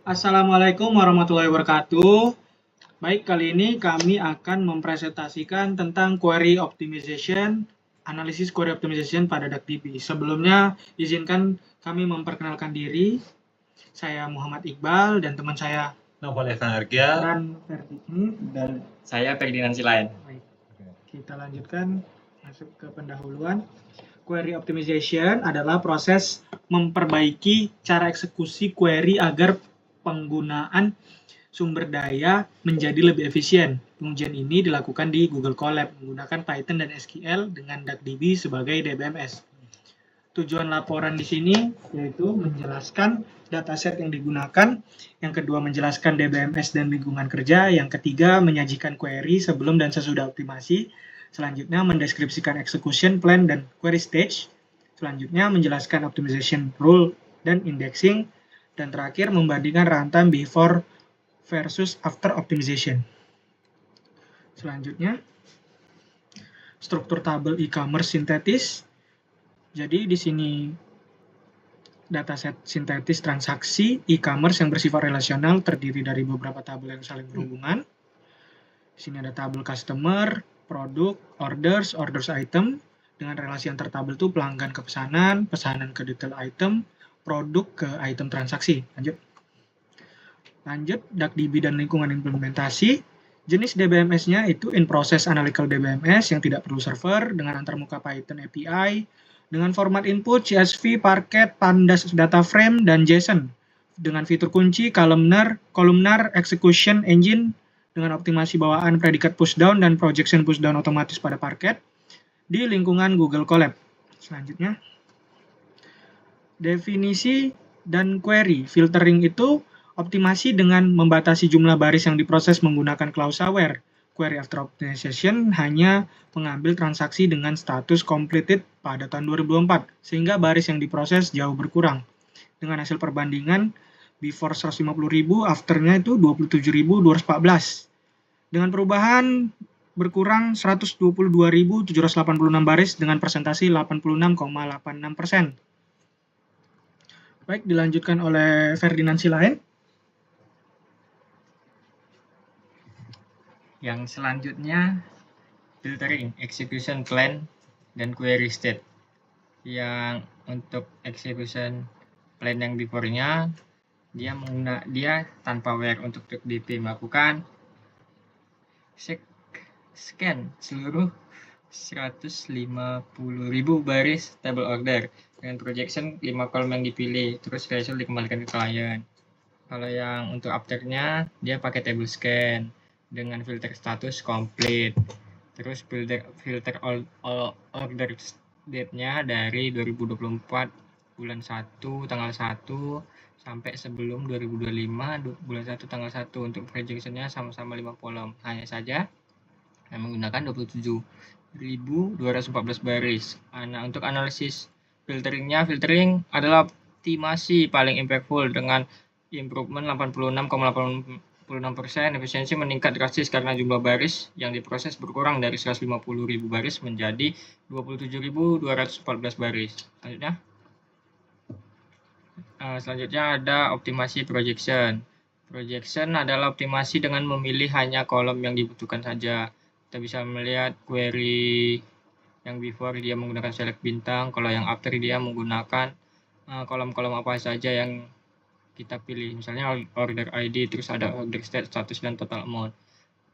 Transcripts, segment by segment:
Assalamualaikum warahmatullahi wabarakatuh. Baik, kali ini kami akan mempresentasikan tentang query optimization, analisis query optimization pada DuckDB. Sebelumnya, izinkan kami memperkenalkan diri. Saya Muhammad Iqbal dan teman saya Novel Evan Argia dan Ferdi dan saya Ferdinand Silain. Baik, kita lanjutkan masuk ke pendahuluan. Query optimization adalah proses memperbaiki cara eksekusi query agar penggunaan sumber daya menjadi lebih efisien. Pengujian ini dilakukan di Google Colab menggunakan Python dan SQL dengan DuckDB sebagai DBMS. Tujuan laporan di sini yaitu menjelaskan dataset yang digunakan, yang kedua menjelaskan DBMS dan lingkungan kerja, yang ketiga menyajikan query sebelum dan sesudah optimasi, selanjutnya mendeskripsikan execution plan dan query stage, selanjutnya menjelaskan optimization rule dan indexing, dan terakhir membandingkan runtime before versus after optimization. Selanjutnya, struktur tabel e-commerce sintetis. Jadi di sini dataset sintetis transaksi e-commerce yang bersifat relasional terdiri dari beberapa tabel yang saling berhubungan. Di sini ada tabel customer, produk, orders item, dengan relasi antar tabel itu pelanggan ke pesanan, pesanan ke detail item, produk ke item transaksi. Lanjut, DuckDB dan lingkungan implementasi. Jenis DBMS-nya itu in-process analytical DBMS yang tidak perlu server dengan antarmuka Python API, dengan format input CSV, Parquet, Pandas data frame, dan JSON. Dengan fitur kunci, columnar execution engine, dengan optimasi bawaan predikat pushdown dan projection pushdown otomatis pada Parquet, di lingkungan Google Colab. Selanjutnya, definisi dan query. Filtering itu optimasi dengan membatasi jumlah baris yang diproses menggunakan klausa where. Query after optimization hanya mengambil transaksi dengan status completed pada tahun 2024, sehingga baris yang diproses jauh berkurang. Dengan hasil perbandingan, before 150.000, afternya itu 27.214. Dengan perubahan berkurang 122.786 baris dengan persentase 86,86%. Baik, dilanjutkan oleh Ferdinand Silain. Yang selanjutnya filtering, execution plan, dan query state. Yang untuk execution plan yang before-nya dia tanpa where untuk DuckDB melakukan scan seluruh 150.000 baris table order dengan projection 5 kolom yang dipilih, terus result dikembalikan ke klien. Kalau yang untuk afternya dia pakai table scan dengan filter status complete, terus filter all order date-nya dari 2024 bulan 1 tanggal 1 sampai sebelum 2025 bulan 1 tanggal 1. Untuk projection-nya sama-sama 5 kolom. Hanya saja menggunakan 27.214 baris. Nah, untuk analisis filtering adalah optimasi paling impactful dengan improvement 86,86%. Efisiensi meningkat drastis karena jumlah baris yang diproses berkurang dari 150.000 baris menjadi 27.214 baris. Selanjutnya ada optimasi projection. Projection adalah optimasi dengan memilih hanya kolom yang dibutuhkan saja. Kita bisa melihat query yang before dia menggunakan select bintang, kalau yang after dia menggunakan kolom-kolom apa saja yang kita pilih. Misalnya order ID, terus ada order state, status, dan total amount.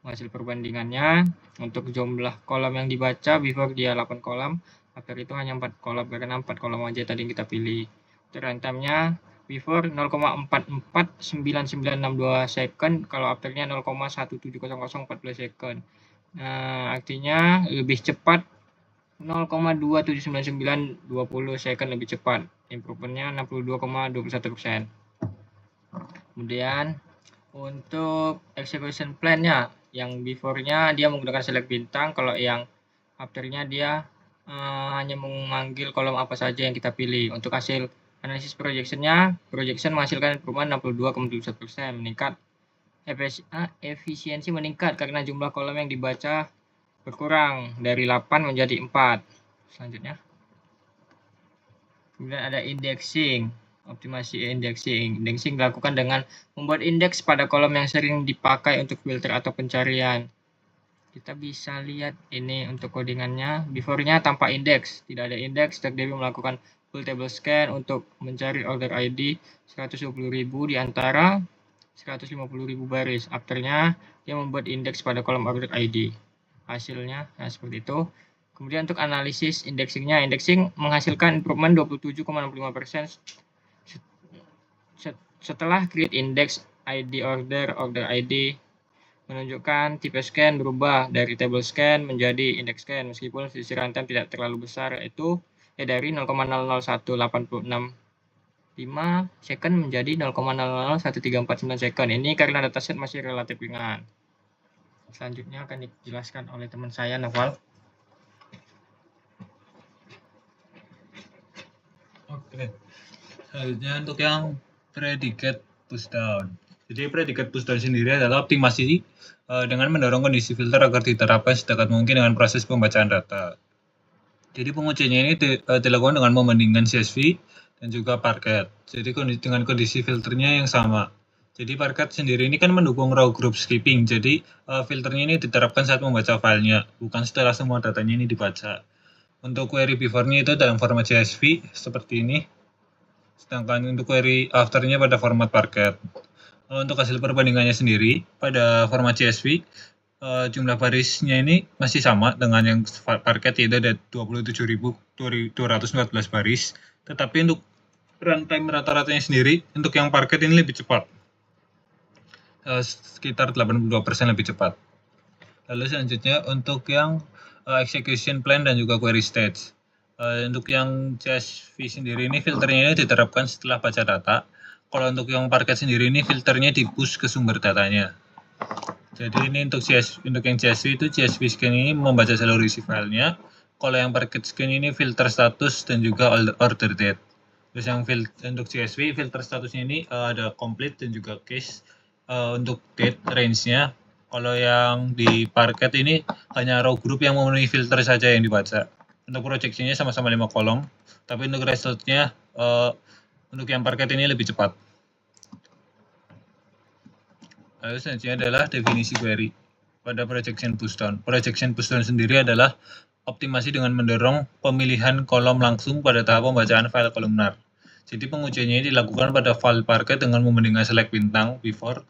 Hasil perbandingannya untuk jumlah kolom yang dibaca before dia 8 kolom, after itu hanya 4 kolom karena 4 kolom aja tadi yang kita pilih. Runtime-nya before 0,449962 second, kalau afternya 0,170014 second. Nah, artinya lebih cepat 0,279920 second lebih cepat. Improvementnya 62,21%. Kemudian untuk execution plan-nya, yang before-nya dia menggunakan select bintang, kalau yang after-nya dia hanya memanggil kolom apa saja yang kita pilih. Untuk hasil analisis projection menghasilkan improvement 62,21%, meningkat. Efisiensi meningkat karena jumlah kolom yang dibaca berkurang dari 8 menjadi 4. Selanjutnya, kemudian ada indexing. optimasi indexing. Indexing dilakukan dengan membuat indeks pada kolom yang sering dipakai untuk filter atau pencarian. Kita bisa lihat ini untuk codingannya. Before-nya tanpa indeks, tidak ada indeks. TrackDB melakukan full table scan untuk mencari order ID 120.000 di antara 150.000 baris. After-nya dia membuat indeks pada kolom order ID. Hasilnya seperti itu. Kemudian untuk analisis indexing-nya, indexing menghasilkan improvement 27,65% setelah create index ID order ID menunjukkan tipe scan berubah dari table scan menjadi index scan meskipun selisih runtime tidak terlalu besar, yaitu dari 0,00186 5 second menjadi 0,001349 second. Ini karena dataset masih relatif ringan. Selanjutnya akan dijelaskan oleh teman saya, Naval. Oke. Selanjutnya untuk yang predicate pushdown. Jadi predicate pushdown sendiri adalah optimasi dengan mendorong kondisi filter agar diterapkan sedekat mungkin dengan proses pembacaan data. Jadi pengujiannya ini dilakukan dengan membandingkan CSV dan juga Parquet. Jadi dengan kondisi filternya yang sama. Jadi Parquet sendiri ini kan mendukung row group skipping. Jadi filternya ini diterapkan saat membaca filenya, bukan setelah semua datanya ini dibaca. Untuk query before-nya itu dalam format CSV seperti ini. Sedangkan untuk query after-nya pada format Parquet. Untuk hasil perbandingannya sendiri pada format CSV, jumlah barisnya ini masih sama dengan yang Parquet, yaitu ada 27.214 baris. Tetapi untuk runtime rata-ratanya sendiri, untuk yang Parquet ini lebih cepat. Sekitar 82% lebih cepat. Lalu selanjutnya untuk yang execution plan dan juga query stage. Untuk yang CSV sendiri ini filternya ini diterapkan setelah baca data. Kalau untuk yang Parquet sendiri ini filternya di-push ke sumber datanya. Jadi ini untuk yang CSV itu CSV scan ini membaca seluruh isi filenya. Kalau yang Parquet scan ini filter status dan juga order date. Terus yang untuk CSV filter statusnya ini ada complete dan juga case. Untuk date range-nya. Kalau yang di Parquet ini hanya row group yang memenuhi filter saja yang dibaca. Untuk projection-nya sama-sama 5 kolom, tapi untuk result-nya untuk yang Parquet ini lebih cepat. Lalu selanjutnya adalah definisi query pada projection pushdown. Projection pushdown sendiri adalah optimasi dengan mendorong pemilihan kolom langsung pada tahap pembacaan file kolumnar. Jadi pengujiannya dilakukan pada file Parquet dengan membandingkan select bintang before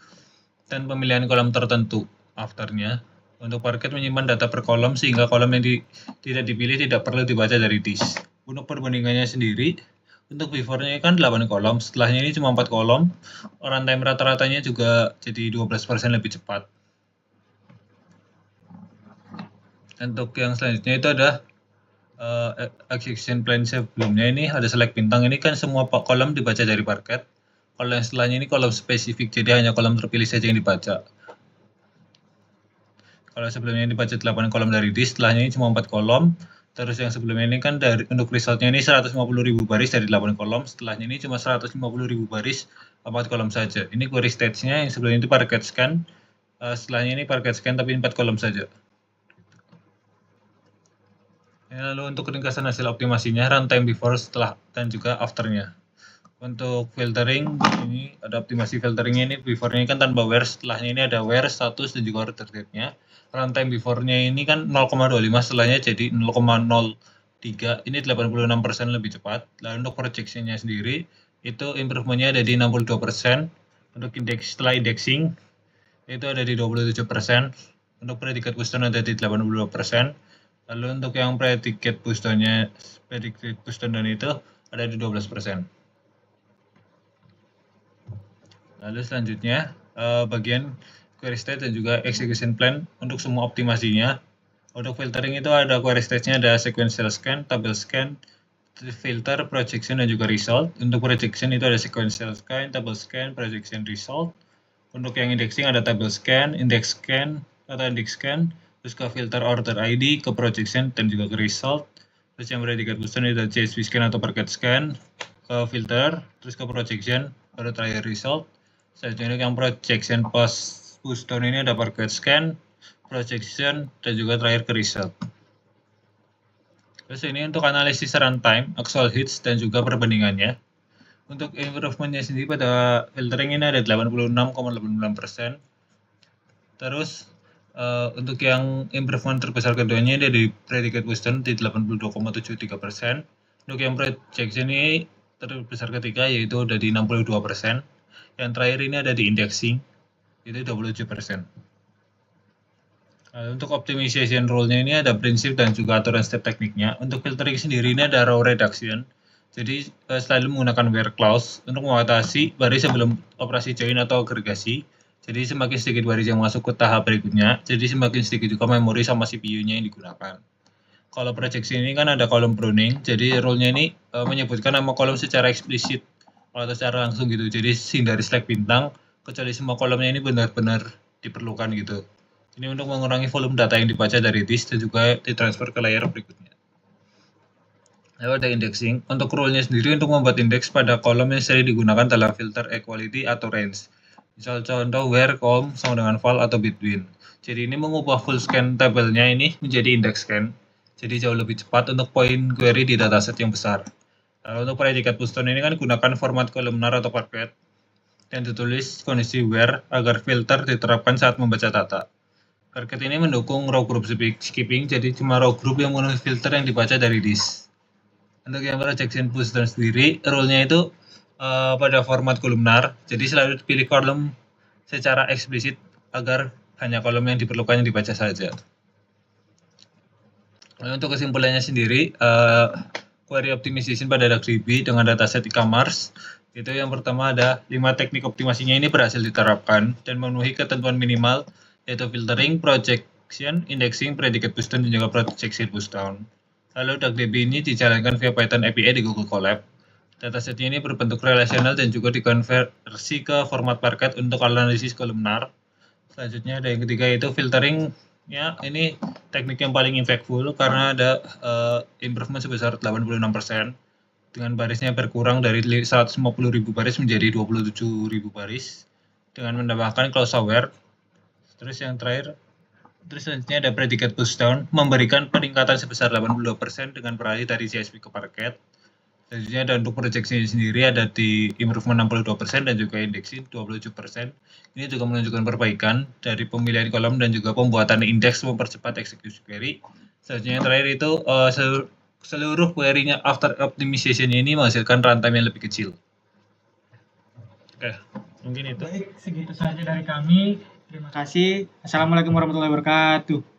dan pemilihan kolom tertentu after-nya. Untuk Parquet menyimpan data per kolom sehingga kolom yang tidak dipilih tidak perlu dibaca dari disk. Untuk perbandingannya sendiri, untuk before-nya kan 8 kolom, setelahnya ini cuma 4 kolom. Runtime rata-ratanya juga jadi 12% lebih cepat. Untuk yang selanjutnya itu ada execution plan sebelumnya ini ada select bintang, ini kan semua kolom dibaca dari Parquet. Kalau yang setelahnya ini kolom spesifik, jadi hanya kolom terpilih saja yang dibaca. Kalau sebelumnya ini dibaca 8 kolom dari disk, setelahnya ini cuma 4 kolom. Terus yang sebelumnya ini kan untuk resultnya ini 150.000 baris dari 8 kolom, setelahnya ini cuma 150.000 baris 4 kolom saja. Ini query stage-nya yang sebelumnya itu Parquet scan, setelahnya ini Parquet scan tapi 4 kolom saja. Lalu untuk ringkasan hasil optimasinya, runtime before, setelah, dan juga after-nya. Untuk filtering, ini ada optimasi filteringnya ini, before-nya kan tanpa where, setelahnya ini ada where, status, dan juga order date-nya. Runtime before-nya ini kan 0,25, setelahnya jadi 0,03, ini 86% lebih cepat. Lalu untuk projection-nya sendiri, itu improvement-nya ada di 62%. Untuk setelah indexing, itu ada di 27%. Untuk predicate pushdown ada di 82%. Lalu untuk yang predicate pushdown itu ada di 12%. Lalu selanjutnya bagian query stage dan juga execution plan untuk semua optimasinya. Untuk filtering itu ada query stage-nya, ada sequential scan, table scan, filter, projection, dan juga result. Untuk projection itu ada sequential scan, table scan, projection, result. Untuk yang indexing ada table scan, index scan, atau index scan, terus ke filter order ID, ke projection, dan juga ke result. Terus yang predicate pushdown itu ada CSV scan atau Parquet scan, ke filter, terus ke projection, baru terakhir result. Selanjutnya yang projection post pushdown ini ada Parquet scan, projection, dan juga terakhir ke result. Terus ini untuk analisis runtime, actual hits, dan juga perbandingannya. Untuk improvementnya sendiri pada filtering ini ada 86,89%. Terus untuk yang improvement terbesar keduanya ada di predicate pushdown di 82,73%. Untuk yang projection ini terbesar ketiga yaitu ada di 62%. Yang terakhir ini ada di indexing itu 27%. Untuk optimization rule-nya ini ada prinsip dan juga aturan step tekniknya. Untuk filtering sendiri ini ada row reduction. Jadi selalu menggunakan where clause untuk mengatasi baris sebelum operasi join atau agregasi. Jadi semakin sedikit baris yang masuk ke tahap berikutnya, jadi semakin sedikit juga memori sama CPU-nya yang digunakan. Kalau projection ini kan ada kolom pruning, jadi rule-nya ini menyebutkan nama kolom secara eksplisit atau secara langsung gitu. Jadi hindari select bintang, kecuali semua kolomnya ini benar-benar diperlukan gitu. Ini untuk mengurangi volume data yang dibaca dari disk dan juga ditransfer ke layer berikutnya. Lalu ada indexing. Untuk rule-nya sendiri untuk membuat indeks pada kolom yang sering digunakan dalam filter equality atau range. Misal contoh where, com, sama dengan val atau between. Jadi ini mengubah full scan tabelnya ini menjadi index scan. Jadi jauh lebih cepat untuk point query di dataset yang besar. Lalu untuk predikat pushdown ini kan gunakan format columnar atau parquet dan ditulis kondisi where agar filter diterapkan saat membaca data. Parquet ini mendukung row group skipping, jadi cuma row group yang memenuhi filter yang dibaca dari disk. Untuk yang projection pushdown sendiri, rule-nya itu pada format kolumnar, jadi selalu pilih kolom secara eksplisit agar hanya kolom yang diperlukan yang dibaca saja. Untuk kesimpulannya sendiri, query optimization pada DuckDB dengan dataset e-commerce itu yang pertama ada 5 teknik optimasinya ini berhasil diterapkan dan memenuhi ketentuan minimal yaitu filtering, projection, indexing, predicate pushdown dan juga projection pushdown. Lalu DuckDB ini dijalankan via Python API di Google Colab. Datasetnya ini berbentuk relasional dan juga dikonversi ke format parquet untuk analisis kolumnar. Selanjutnya ada yang ketiga yaitu filtering. Ya, ini teknik yang paling impactful karena ada improvement sebesar 86% dengan barisnya berkurang dari 150.000 baris menjadi 27.000 baris dengan menambahkan clause aware. Terus yang terakhir, selanjutnya ada predicate pushdown memberikan peningkatan sebesar 82% dengan beralih dari CSV ke parquet. Selanjutnya ada untuk projection sendiri ada di improvement 62% dan juga indexing 27%. Ini juga menunjukkan perbaikan dari pemilihan kolom dan juga pembuatan indeks mempercepat eksekusi query. Selanjutnya yang terakhir itu seluruh query-nya after optimization ini menghasilkan runtime yang lebih kecil. Oke, mungkin itu. Baik, segitu saja dari kami. Terima kasih. Assalamualaikum warahmatullahi wabarakatuh.